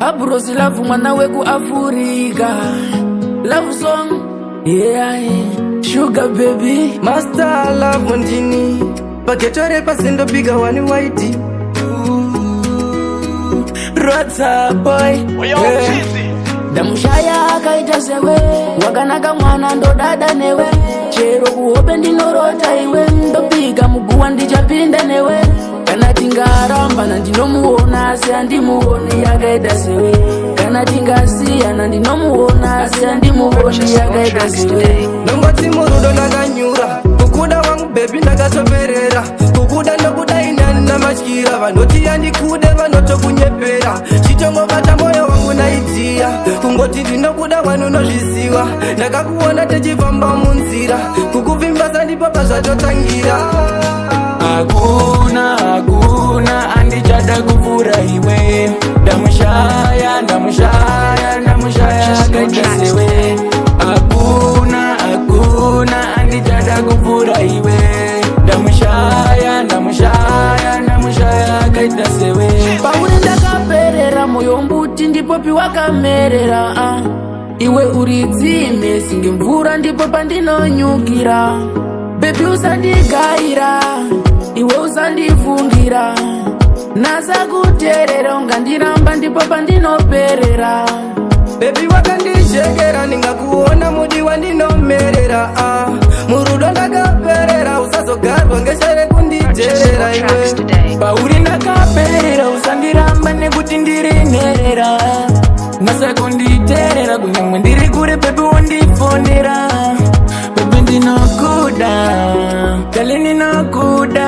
Abrosi love mwana weku Afrika. Love song, yeah, sugar baby. Master love ndini paketore pasendo biga wani white. Rota boy, yeah. Damushaya akaita sewe wakanaka mwana ndo dada newe chero kuhope ndinorota iwe ndopiga muguwa ndichapinda newe kana tingaramba na ndinomuona asi andimuoni yakaita sewe kana tingasiyana ndinomuona asi andimuoni yakaita sewe nongoti murudo nakanyura kukuda wangu baby ndakasoperera kukuda nokuda inani namatyira vanoti yandikude vanotokunyepera chitongovata moyo wangu naidziya kungoti ndinokuda wanu nozviziva ndakakuona techifamba munzira kukuvimba ndipopa zvatotangira Hakuna andichada kuvura iwe ndamushaya akaita sewe Hakuna andichada kuvura iwe ndamushaya akaita sewe pauri ndakaperera moyo mbuti ndipo piwakamerera iwe uri dzime singe mvura ndipo pandinonyukira bebi usandigaira iwe usandifungira nasakuterera ungandiramba ndipo pandinoperera bebi wakandijekera ndingakuona mudi wandinomerera murudo ndakaperera usazogarwa ngeshere kunditerera iwe pauri ndakaperera usandiramba nekuti ndiri nherera nasakunditerera kunyangwe ndiri kure bebi wondifondera bebi ndinokuda kale ndinokuda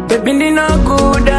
bebi ndinokuda